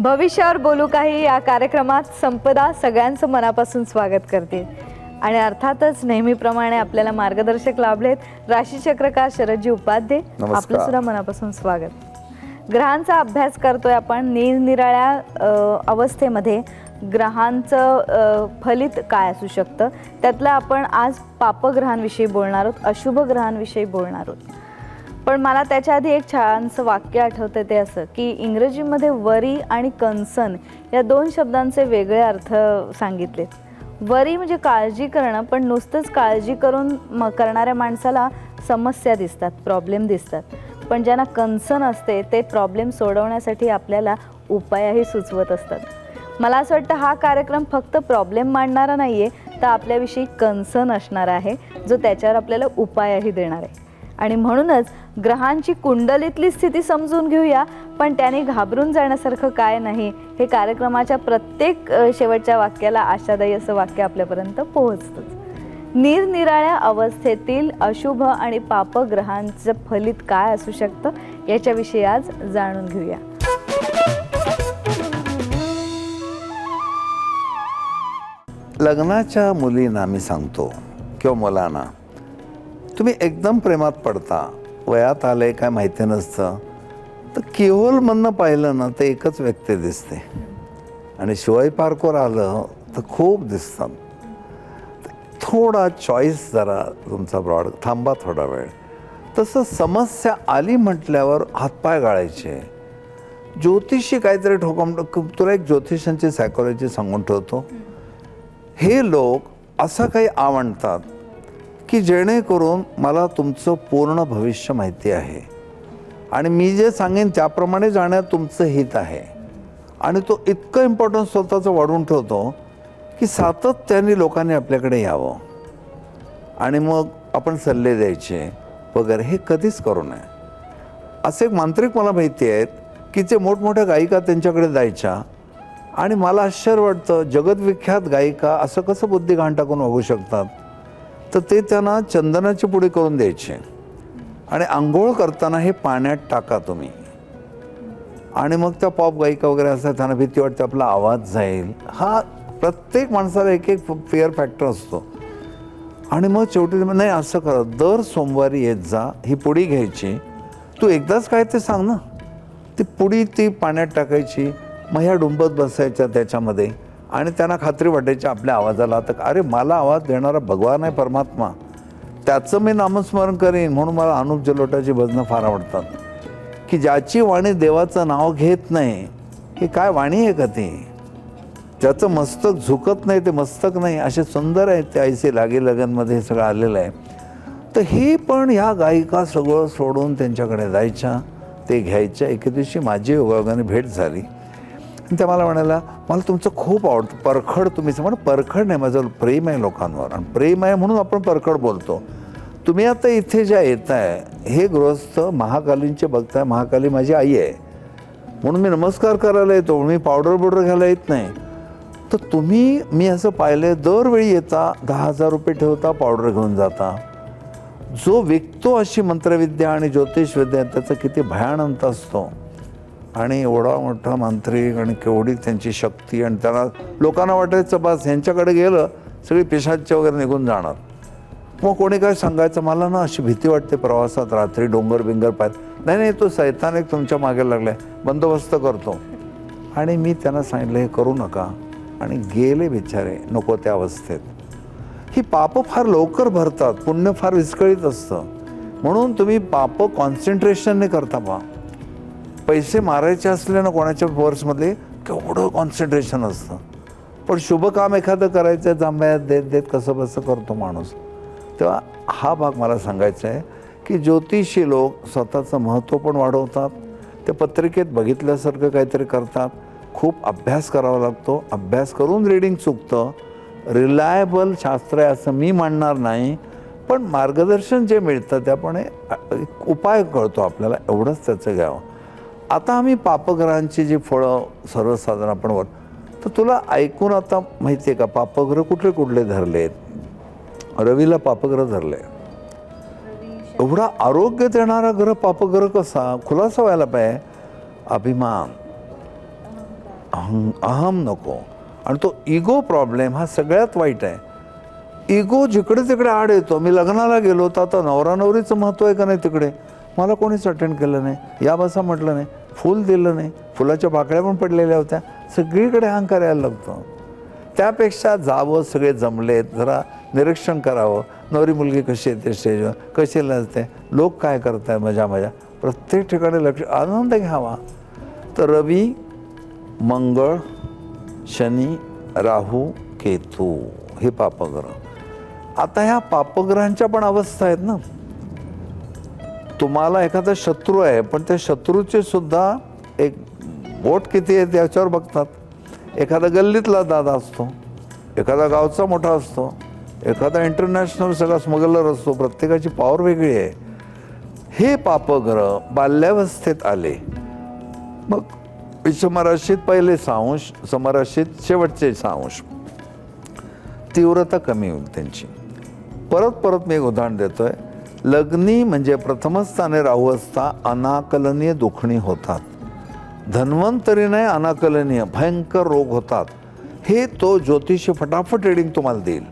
भविष्यावर बोलू काही या कार्यक्रमात संपदा सगळ्यांचं मनापासून स्वागत करते आणि अर्थातच नेहमीप्रमाणे आपल्याला मार्गदर्शक लाभलेत राशीचक्रकार शरदजी उपाध्ये. आपलं सुद्धा मनापासून स्वागत. ग्रहांचा अभ्यास करतोय आपण. निरनिराळ्या अवस्थेमध्ये ग्रहांचं फलित काय असू शकतं त्यातलं आपण आज पापग्रहांविषयी बोलणार आहोत, अशुभ ग्रहांविषयी बोलणार आहोत. पण मला त्याच्या आधी एक छानसं वाक्य आठवतं ते असं की इंग्रजीमध्ये वरी आणि कन्सर्न या दोन शब्दांचे वेगळे अर्थ सांगितलेत. वरी म्हणजे काळजी करणं, पण नुसतंच काळजी करून करणाऱ्या माणसाला समस्या दिसतात, प्रॉब्लेम दिसतात. पण ज्यांना कन्सर्न असते ते प्रॉब्लेम सोडवण्यासाठी आपल्याला उपायही सुचवत असतात. मला असं वाटतं हा कार्यक्रम फक्त प्रॉब्लेम मांडणारा नाही आहे, तर आपल्याविषयी कन्सर्न असणार आहे जो त्याच्यावर आपल्याला उपायही देणार आहे. आणि म्हणूनच ग्रहांची कुंडलीतली स्थिती समजून घेऊया, पण त्याने घाबरून जाण्यासारखं काय नाही हे कार्यक्रमाच्या प्रत्येक शेवटच्या वाक्याला आशादायी असं वाक्य आपल्यापर्यंत पोहोचतंच. निरनिराळ्या अवस्थेतील अशुभ आणि पाप ग्रहांचं फलित काय असू शकतं याच्याविषयी आज जाणून घेऊया. लग्नाच्या मुलींना मी सांगतो किंवा मुलांना, तुम्ही एकदम प्रेमात पडता, वयात आलंय काय माहिती नसतं, तर केवलमधनं पाहिलं ना तर एकच व्यक्ती दिसते आणि शिवाय पार्कवर आलं तर खूप दिसतात. थोडा चॉईस जरा तुमचा ब्रॉड, थांबा थोडा वेळ. तसं समस्या आली म्हटल्यावर हातपाय गाळायचे. ज्योतिषी काहीतरी तुला एक ज्योतिषांची सायकोलॉजी सांगून ठेवतो. हे लोक असं काही आवडतात की जेणेकरून मला तुमचं पूर्ण भविष्य माहिती आहे आणि मी जे सांगेन त्याप्रमाणे जाण्यात तुमचं हित आहे. आणि तो इतकं इम्पॉर्टन्स स्वतःचं वाढवून ठेवतो की सातत्याने लोकांनी आपल्याकडे यावं आणि मग आपण सल्ले द्यायचे वगैरे. हे कधीच करू नये. असे एक मांत्रिक मला माहिती आहेत की जे मोठमोठ्या गायिका त्यांच्याकडे जायच्या आणि मला आश्चर्य वाटतं, जगदविख्यात गायिका असं कसं बुद्धी घाण टाकून वागू शकतात. तर ते त्यांना चंदनाची पुडी करून द्यायचे आणि आंघोळ करताना हे पाण्यात टाका तुम्ही. आणि मग त्या पॉप गायिका वगैरे असतात, त्यांना भीती वाटते आपला आवाज जाईल. हा प्रत्येक माणसाला एक एक फिअर फॅक्टर असतो. आणि मग शेवटी नाही असं करा, दर सोमवारी येत जा, ही पुडी घ्यायची, तू एकदाच काय ते सांग ना. ती पुडी ती पाण्यात टाकायची, मग ह्या डुंबत बसायच्या त्याच्यामध्ये आणि त्यांना खात्री वाटायची आपल्या आवाजाला. तर अरे मला आवाज देणारा भगवान आहे, परमात्मा, त्याचं मी नामस्मरण करीन. म्हणून मला अनुप जलोटाची भजनं फार आवडतात की ज्याची वाणी देवाचं नाव घेत नाही, ही काय वाणी आहे का ती. ज्याचं मस्तक झुकत नाही ते मस्तक नाही, असे सुंदर आहे ते ऐसे लागे लगनमध्ये हे सगळं आलेलं आहे. तर हे पण ह्या गायिका सगळं सोडून त्यांच्याकडे जायच्या, ते घ्यायच्या. एके दिवशी माझी योगायोगाने भेट झाली आणि त्या मला म्हणाला, मला तुमचं खूप आवडतं, परखड तुम्ही. म्हणून परखड नाही, माझं प्रेम आहे लोकांवर आणि प्रेम आहे म्हणून आपण परखड बोलतो. तुम्ही आता इथे ज्या येत आहे हे गृहस्थ महाकालींचे बघताय. महाकाली माझी आई आहे म्हणून मी नमस्कार करायला येतो, मी पावडर घ्यायला येत नाही. तर तुम्ही, मी असं पाहिलं आहे, दरवेळी येता 10,000 रुपये ठेवता, पावडर घेऊन जाता. जो विकतो अशी मंत्रविद्या आणि ज्योतिषविद्या त्याचा किती भयानंत असतो. आणि एवढा मोठा मांत्रिक आणि केवढी त्यांची शक्ती. आणि त्यांना लोकांना वाटायचं बस ह्यांच्याकडे गेलं सगळी पिशाच्य वगैरे निघून जाणार. मग कोणी काय सांगायचं, मला ना अशी भीती वाटते प्रवासात, रात्री डोंगर बिंगर पाहत. नाही तो सैतान एक तुमच्या मागे लागलाय, बंदोबस्त करतो. आणि मी त्यांना सांगितलं हे करू नका आणि गेले बिचारे नको त्या अवस्थेत. ही पापं फार लवकर भरतात, पुण्य फार विस्कळीत असतं. म्हणून तुम्ही पापं कॉन्सन्ट्रेशनने करता. पैसे मारायचे असले ना कोणाच्या पर्समध्ये केवढं कॉन्सन्ट्रेशन असतं. पण शुभ काम एखादं करायचं आहे, जांभयात देत देत कसं बसं करतो माणूस. तेव्हा हा भाग मला सांगायचा आहे की ज्योतिषी लोक स्वतःचं महत्त्व पण वाढवतात. ते पत्रिकेत बघितल्यासारखं काहीतरी करतात. खूप अभ्यास करावा लागतो. अभ्यास करून रीडिंग चुकतं. रिलायबल शास्त्र आहे असं मी मानणार नाही, पण मार्गदर्शन जे मिळतं ते आपण उपाय कळतो आपल्याला, एवढंच त्याचं घ्यावं. आता आम्ही पापग्रहांची जी फळं सर्वसाधारण आपण तर तुला ऐकून आता माहिती आहे का पापग्रह कुठले कुठले धरलेत. रवीला पापग्रह धरले. एवढा आरोग्य देणारा ग्रह पापग्रह कसा, खुलासा व्हायला पाहिजे. अभिमान, अहम नको. आणि तो इगो प्रॉब्लेम हा सगळ्यात वाईट आहे. इगो जिकडे तिकडे आड येतो. मी लग्नाला गेलो तर आता नवरा नवरीचं महत्त्व आहे का नाही तिकडे, मला कोणीच अटेंड केलं नाही, या बसा म्हटलं नाही, फूल दिलं नाही, फुलाच्या पाकळ्या पण पडलेल्या होत्या, सगळीकडे अहंकार यायला लागतो. त्यापेक्षा जावं, सगळे जमलेत, जरा निरीक्षण करावं, नवरी मुलगी कशी येते स्टेजवर, कशी लाजते, लोक काय करताय, मजा मजा, प्रत्येक ठिकाणी लक्ष, आनंद घ्यावा. तर रवी, मंगळ, शनी, राहू, केतू हे पापग्रह. आता ह्या पापग्रहांच्या पण अवस्था आहेत ना. तुम्हाला एखादा शत्रू आहे, पण त्या शत्रूचे सुद्धा एक बोट किती आहे त्याच्यावर बघतात. एखादा गल्लीतला दादा असतो, एखादा गावचा मोठा असतो, एखादा इंटरनॅशनल सगळा स्मगलर असतो, प्रत्येकाची पॉवर वेगळी आहे. हे पापग्रह बाल्यावस्थेत आले, मग विषमराशीत पहिले 6 अंश, समराशीत शेवटचे 6 अंश, तीव्रता कमी होईल त्यांची. परत मी एक उदाहरण देतोय. लग्नी म्हणजे प्रथम स्थानी राहू असता अनाकलनीय दुखणी होतात. धन्वंतरीने अनाकलनीय भयंकर रोग होतात. हे तो ज्योतिषी फटाफट रिडिंग तुम्हाला देईल.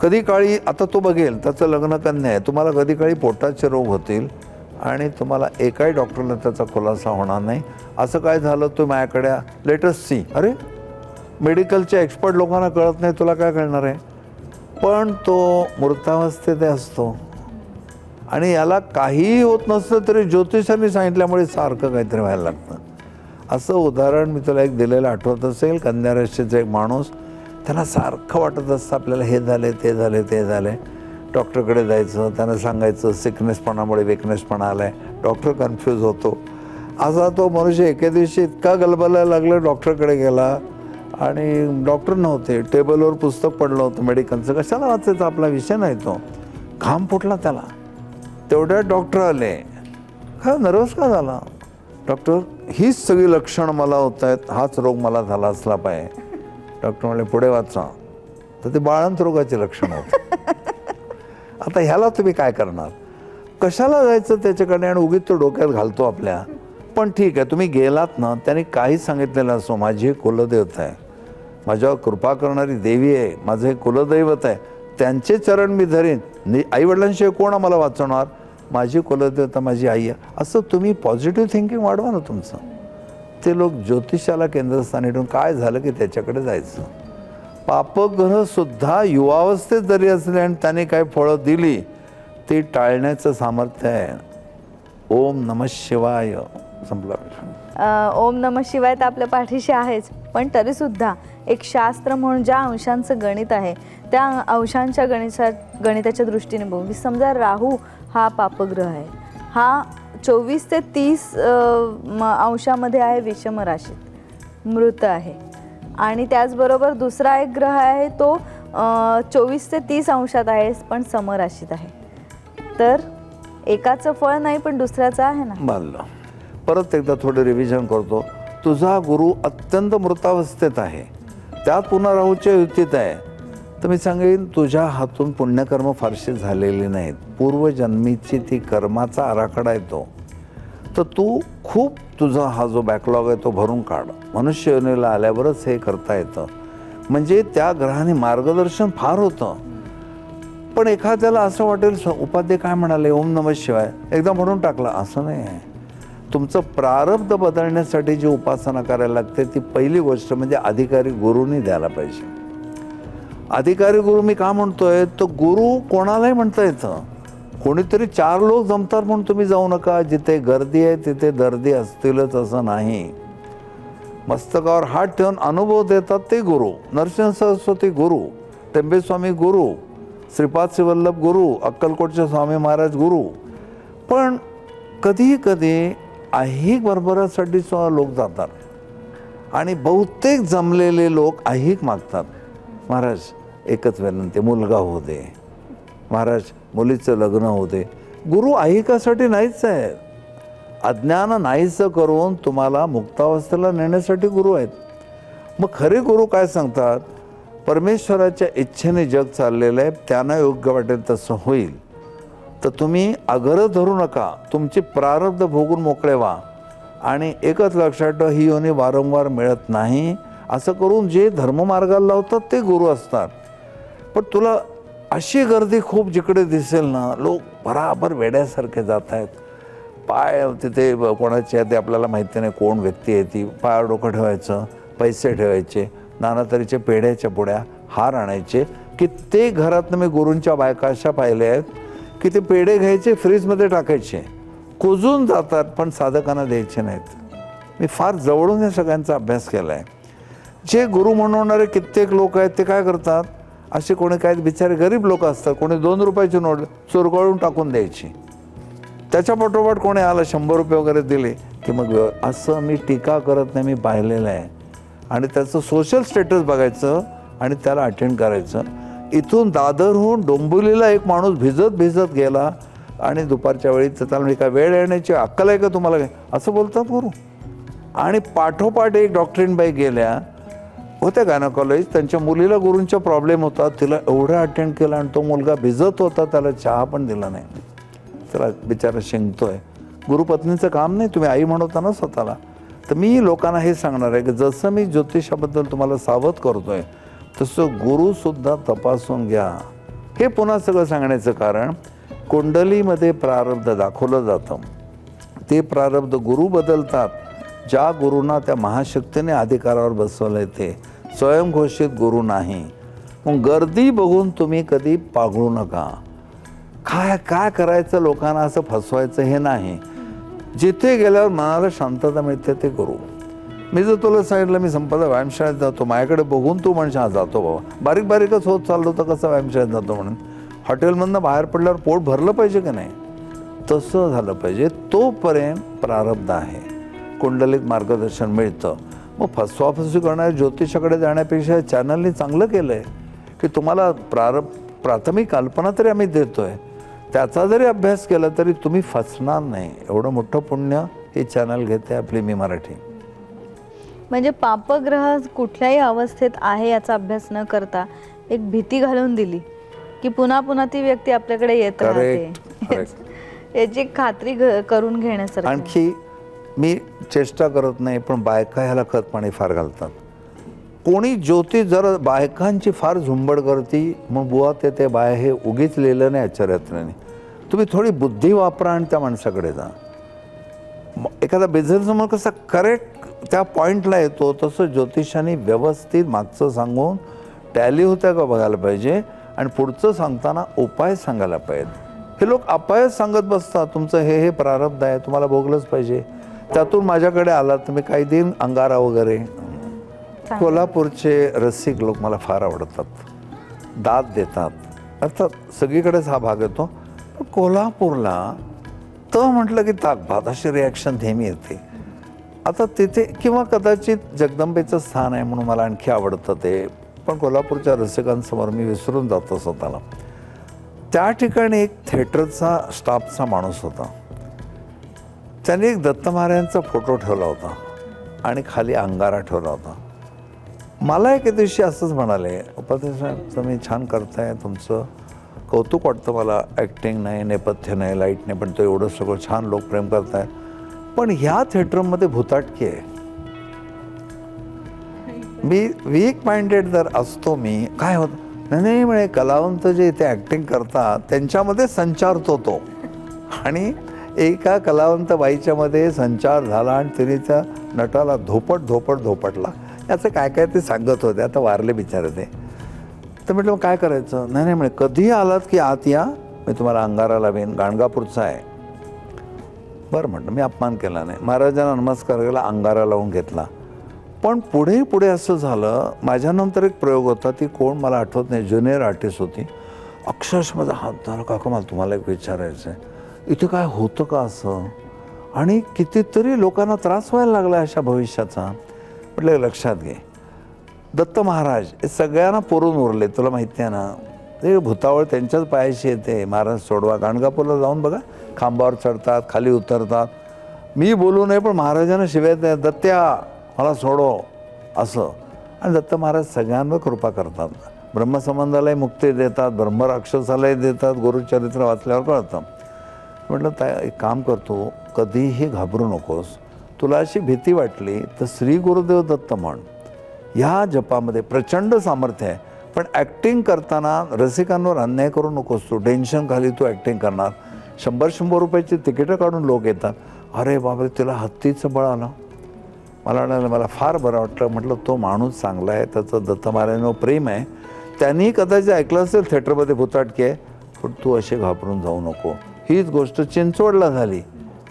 कधी काळी आता तो बघेल, त्याचं लग्न कन्या आहे, तुम्हाला कधी काळी पोटाचे रोग होतील आणि तुम्हाला एकाही डॉक्टरला त्याचा खुलासा होणार नाही. असं काय झालं, तो माझ्याकडे लेटेस्ट सी, अरे मेडिकलच्या एक्सपर्ट लोकांना कळत नाही, तुला काय कळणार आहे. पण तो मृतावस्थेत असतो आणि याला काहीही होत नसतं तरी ज्योतिषांनी सांगितल्यामुळे सारखं काहीतरी व्हायला लागतं. असं उदाहरण मी तुला एक दिलेलं आठवत असेल. कन्या राशीचा एक माणूस, त्याला सारखं वाटत असतं आपल्याला हे झाले ते झाले ते झाले. डॉक्टरकडे जायचं, त्यानं सांगायचं सिकनेसपणामुळे विकनेसपणा आला आहे. डॉक्टर कन्फ्यूज होतो. असा तो मनुष्य एके दिवशी इतका गलबलायला लागला, डॉक्टरकडे गेला आणि डॉक्टर नव्हते. टेबलवर पुस्तक पडलं होतं मेडिकलचं. कशाला वाचायचं, आपला विषय नाही तो. घाम फुटला त्याला. तेवढ्यात डॉक्टर आले. काय नर्वस का झाला. डॉक्टर, हीच सगळी लक्षणं मला होत आहेत, हाच रोग मला झाला असला पाहिजे. डॉक्टर म्हणले पुढे वाचा, तर ते बाळंत रोगाचे लक्षण होते. आता ह्याला तुम्ही काय करणार, कशाला जायचं त्याच्याकडे आणि उगीच तो डोक्यात घालतो आपल्या. पण ठीक आहे, तुम्ही गेलात ना, त्यांनी काही सांगितलेलं असो, माझी एक कुलदेवता आहे, माझ्यावर कृपा करणारी देवी आहे, माझं हे कुलदैवत आहे, त्यांचे चरण मी धरीन, आईवडिलांशिवाय कोण आम्हाला वाचवणार, माझी कुलदेवता माझी आई आहे, असं तुम्ही पॉझिटिव्ह थिंकिंग वाढवा ना तुमचं. ते लोक ज्योतिषाला केंद्रस्थानी ठेवून काय झालं की त्याच्याकडे जायचं. पापग्रहसुद्धा युवावस्थेत जरी असले आणि त्याने काही फळं दिली, ती टाळण्याचं सामर्थ्य आहे. ओम नमः शिवाय. संपला. ओम नमः शिवाय तर आपल्या पाठीशी आहेच, पण तरीसुद्धा एक शास्त्र म्हणून ज्या अंशांचं गणित आहे त्या अंशांच्या गणिताच्या दृष्टीने बघू. समजा राहू हा पापग्रह आहे, हा 24 ते 30 अंशामध्ये आहे, विषम राशीत मृत आहे. आणि त्याचबरोबर दुसरा एक ग्रह आहे तो 24 ते 30 अंशात आहे पण समराशीत आहे. तर एकाचं फळ नाही पण दुसऱ्याचं आहे ना. मानलं. परत एकदा थोडं रिव्हिजन करतो. तुझा गुरु अत्यंत मृतावस्थेत आहे, त्यात पुन्हा राहूच्या युतीत आहे. तर मी सांगेन तुझ्या हातून पुण्यकर्म फारशी झालेली नाहीत. पूर्वजन्मीची ती कर्माचा आराखडा येतो. तर तू खूप तुझा हा जो बॅकलॉग आहे तो भरून काढ. मनुष्य योनीला आल्यावरच हे करता येतं. म्हणजे त्या ग्रहाने मार्गदर्शन फार होतं. पण एखाद्याला असं वाटेल उपाध्ये काय म्हणाले, ओम नमः शिवाय एकदा म्हणून टाकला, असं नाही आहे. तुमचं प्रारब्ध बदलण्यासाठी जी उपासना करायला लागते ती पहिली गोष्ट म्हणजे अधिकारी गुरुनी द्यायला पाहिजे. अधिकारी गुरु मी का म्हणतोय, तर गुरु कोणालाही म्हणता येतं. कोणीतरी 4 लोक जमतात म्हणून तुम्ही जाऊ नका. जिथे गर्दी आहे तिथे दर्दी असतीलच असं नाही. मस्तकावर हात ठेवून अनुभव देतात ते गुरु. नरसिंह सरस्वती गुरु, टेंबेस्वामी गुरु, श्रीपाद श्रीवल्लभ गुरु, अक्कलकोटचे स्वामी महाराज गुरु. पण कधी कधी ऐहिक बरोबरासाठी सुद्धा लोक जातात आणि बहुतेक जमलेले लोक ऐहिक मागतात. महाराज एकच विनंती, मुलगा होऊ दे, महाराज मुलीचं लग्न होऊ दे. गुरु ऐहिकासाठी नाहीच आहे. अज्ञान नाहीचं करून तुम्हाला मुक्तावस्थेला नेण्यासाठी गुरु आहेत. मग खरे गुरु काय सांगतात, परमेश्वराच्या इच्छेने जग चाललेलं आहे, त्यांना योग्य वाटेल तसं होईल. तर तुम्ही अगर धरू नका, तुमची प्रारब्ध भोगून मोकळे व्हा. आणि एकच लक्षात ठेव, ही योनी वारंवार मिळत नाही. असं करून जे धर्ममार्गाला लावतात ते गुरु असतात. पण तुला अशी गर्दी खूप जिकडे दिसेल ना, लोक बराबर वेड्यासारखे जात आहेत. पाय तिथे कोणाची आहे ते आपल्याला माहिती नाही, कोण व्यक्ती आहे ती. पायावर डोकं ठेवायचं, पैसे ठेवायचे, नाना तऱ्हेचे पेढ्याच्या पुड्या, हार आणायचे. कित्येक घरातनं मी गुरूंच्या बायका अशा पाहिल्या आहेत की ते पेढे घ्यायचे, फ्रीजमध्ये टाकायचे, कुजून जातात, पण साधकांना द्यायचे नाहीत. मी फार जवळून या सगळ्यांचा अभ्यास केला आहे. जे गुरु म्हणवणारे कित्येक लोक आहेत ते काय करतात, असे कोणी काय बिचारे गरीब लोक असतात, कोणी 2 रुपयाची नोट चुरगळून टाकून द्यायची. त्याच्या पाठोपाठ कोणी आलं 100 रुपये वगैरे दिले की मग असं मी टीका करत नाही, मी पाहिलेलं आहे. आणि त्याचं सोशल स्टेटस बघायचं आणि त्याला अटेंड करायचं. इथून दादरहून डोंबिवलीला एक माणूस भिजत गेला आणि दुपारच्या वेळी त्याला मी काय वेळ येण्याची अक्कल आहे का तुम्हाला काय, असं बोलतात गुरु. आणि पाठोपाठ एक डॉक्टरीनबाई गेल्या होत्या गायनॉकॉलॉजिस्ट, त्यांच्या मुलीला गुरूंचा प्रॉब्लेम होता, तिला एवढं अटेंड केलं आणि तो मुलगा भिजत होता, त्याला चहा पण दिला नाही. त्याला बिचारा शिंकतोय. गुरुपत्नीचं काम नाही, तुम्ही आई म्हणवता ना स्वतःला. तर मी लोकांना हे सांगणार आहे की जसं मी ज्योतिषाबद्दल तुम्हाला सावध करतोय तसं गुरुसुद्धा तपासून घ्या. हे पुन्हा सगळं सांगण्याचं कारण, कुंडलीमध्ये प्रारब्ध दाखवलं जातं, ते प्रारब्ध गुरु बदलतात. ज्या गुरूंना त्या महाशक्तीने अधिकारावर बसवलं आहे ते स्वयंघोषित गुरु नाही. मग गर्दी बघून तुम्ही कधी पागळू नका. काय करायचं, लोकांना असं फसवायचं हे नाही. जिथे गेल्यावर मनाला शांतता मिळते ते गुरु. मी जर तुला सांगितलं मी संपदा व्यायामशाळेत जातो, माझ्याकडे बघून तू म्हणशील हा जातो बाबा, बारीकच होत चाललो तर कसं व्यायामशाळेत जातो म्हणून. हॉटेलमधनं बाहेर पडल्यावर पोट भरलं पाहिजे की नाही, तसं झालं पाहिजे. तोपर्यंत प्रारब्ध आहे, कुंडलीत मार्गदर्शन मिळतं. मग फसवाफसवी करणाऱ्या ज्योतिषाकडे जाण्यापेक्षा चॅनलने चांगलं केलं आहे की तुम्हाला प्राथमिक कल्पना तरी आम्ही देतो आहे, त्याचा जरी अभ्यास केला तरी तुम्ही फसणार नाही. एवढं मोठं पुण्य हे चॅनल घेते आपली मी मराठी. म्हणजे पापग्रह कुठल्याही अवस्थेत आहे याचा अभ्यास न करता एक भीती घालून दिली की पुन्हा ती व्यक्ती आपल्याकडे येत राहते, याची खात्री करून घेण्यासारखं. आणखी मी चेष्टा करत नाही, पण बायका ह्याला खत पाणी फार घालतात. कोणी ज्योतिष जर बायकांची फार झुंबड करती, मग बुवा ते बाय हे उगीच लिहिलं नाही आश्चर्यात्रने. तुम्ही थोडी बुद्धी वापरा आणि त्या माणसाकडे जा. एखादा बिझनेसमन कसा करेक्ट त्या पॉईंटला येतो, तसं ज्योतिषाने व्यवस्थित मागचं सांगून टॅली होत्या का बघायला पाहिजे आणि पुढचं सांगताना उपाय सांगायला पाहिजे. हे लोक अपायच सांगत बसतात, तुमचं हे प्रारब्ध आहे, तुम्हाला भोगलंच पाहिजे. त्यातून माझ्याकडे आलात तुम्ही काही दिन अंगारा वगैरे. कोल्हापूरचे रसिक लोक मला फार आवडतात, दाद देतात. अर्थात सगळीकडेच हा भाग येतो, पण कोल्हापूरला तर म्हटलं की ताकभात अशी रिॲक्शन नेहमी येते. आता तिथे किंवा कदाचित जगदंबेचं स्थान आहे म्हणून मला आणखी आवडतं ते, पण कोल्हापूरच्या रसिकांसमोर मी विसरून जातो स्वतःला. त्या ठिकाणी एक थिएटरचा स्टाफचा माणूस होता, त्याने एक दत्त महाराजांचा फोटो ठेवला होता आणि खाली अंगारा ठेवला होता. मला एके दिवशी असंच म्हणाले, उपाध्याय साहेब तुम्ही छान करताय, तुमचं कौतुक वाटतं मला. ॲक्टिंग नाही, नेपथ्य नाही, लाईट नाही, पण तो एवढं सगळं छान लोक प्रेम करतायत. पण ह्या थिएटरमध्ये भुताटकी आहे. मी वीक माइंडेड जर असतो मी, काय होतं नाही म्हणजे कलावंत जे इथे ॲक्टिंग करतात त्यांच्यामध्ये संचारतो तो, आणि एका कलावंत बाईच्यामध्ये संचार झाला आणि तिने त्या नटाला धोपटला. याचं काय ते सांगत होते, आता वारले बिचारे ते. तर म्हटलं मग काय करायचं, नाही म्हणे कधी आलात की आत या, मी तुम्हाला अंगारा लावेन, गाणगापूरचा आहे. बरं म्हटलं, मी अपमान केला नाही, महाराजांना नमस्कार केला, अंगारा लावून घेतला. पण पुढे असं झालं, माझ्यानंतर एक प्रयोग होता, ती कोण मला आठवत नाही, ज्युनियर आर्टिस्ट होती. अक्षरशः माझा हात झाला, काका मला तुम्हाला एक विचारायचं आहे, इथे काय होतं का असं, आणि कितीतरी लोकांना त्रास व्हायला लागला अशा भविष्याचा. म्हटलं लक्षात घे, दत्त महाराज हे सगळ्यांना पुरून उरले, तुला माहिती आहे ना, ते भूतावळ त्यांच्याच पायाशी येते. महाराज सोडवा, गाणगापूरला जाऊन बघा, खांबावर चढतात, खाली उतरतात. मी बोलू नये पण महाराजांना शिवाय द्या, दत्त्या मला सोडव असं. आणि दत्त महाराज सगळ्यांवर कृपा करतात. ब्रह्मसंबंधालाही मुक्ती देतात, ब्रह्मराक्षसालाही देतात, गुरुचरित्र वाचल्यावर कळतं. म्हटलं एक काम करतो, कधीही घाबरू नकोस, तू तुला अशी भीती वाटली तर श्री गुरुदेव दत्त म्हण. ह्या जपामध्ये प्रचंड सामर्थ्य आहे. पण ॲक्टिंग करताना रसिकांवर अन्याय करू नकोस. तू टेन्शन खाली तू ॲक्टिंग करणार. 100-100 रुपयाची तिकीटं काढून लोक येतात. अरे बापरे, तिला हत्तीचं बळ आलं. मला वाटलं, मला फार बरं वाटलं. म्हटलं तो माणूस चांगला आहे, त्याचं दत्त महाराजांवर प्रेम आहे. त्यांनी कदाचित ऐकलं असेल थिएटरमध्ये भुताटकी आहे, पण तू असे घाबरून जाऊ नको. हीच गोष्ट चिंचवडला झाली.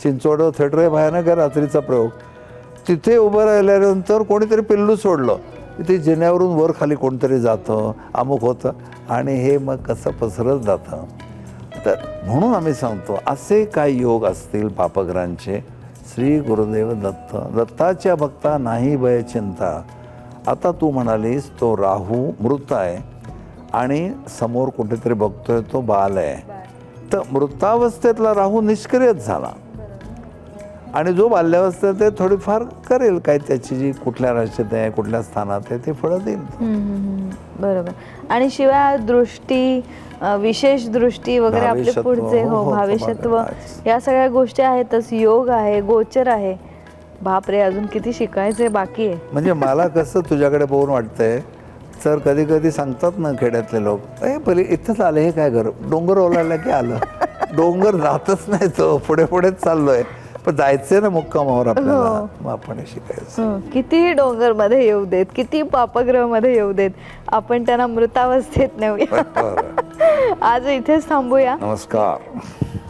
चिंचवड थिएटर आहे, भयानक आहे, रात्रीचा प्रयोग. तिथे उभं राहिल्यानंतर कोणीतरी पिल्लू सोडलं. तिथे जिन्यावरून वर खाली कोणतरी जातं, अमुक होतं, आणि हे मग कसं पसरत जातं. तर म्हणून आम्ही सांगतो, असे काही योग असतील पापग्रहांचे, श्री गुरुदेव दत्त, दत्ताच्या भक्ता नाही भय चिंता. आता तू म्हणालीस तो राहू मृत आहे आणि समोर कुठेतरी बघतोय तो बाल आहे. तर मृतावस्थेतला राहू निष्क्रियच झाला आणि जो बाल्यावस्थेत आहे थोडीफार करेल काय, त्याची जी कुठल्या राशीत आहे, कुठल्या स्थानात आहे, ते फळं देईल. बरोबर. आणि शिवाय दृष्टी, विशेष दृष्टी वगैरे, आपले भाविषत्व, पुढचे हो, हो, भाविषत्व, समाधान. या सगळ्या गोष्टी आहेतच. योग आहे, गोचर आहे. बापरे, अजून किती शिकायचंय बाकी आहे. म्हणजे मला कसं तुझ्याकडे बघून वाटतंय, तर कधी कधी सांगतात ना खेड्यातले लोक, पहिले इथंच आले, हे काय घर, डोंगर ओलायला की आलं. डोंगर जातच नाही, तो पुढे पुढेच चाललोय. पण जायचंय ना मुक्कामावर आपल्याला, मग आपण हे शिकायचं. कितीही डोंगर मध्ये येऊ देत, किती पापग्रह मध्ये येऊ देत, आपण त्यांना मृतावस्थेत नेऊया. आज इथेच थांबूया. नमस्कार.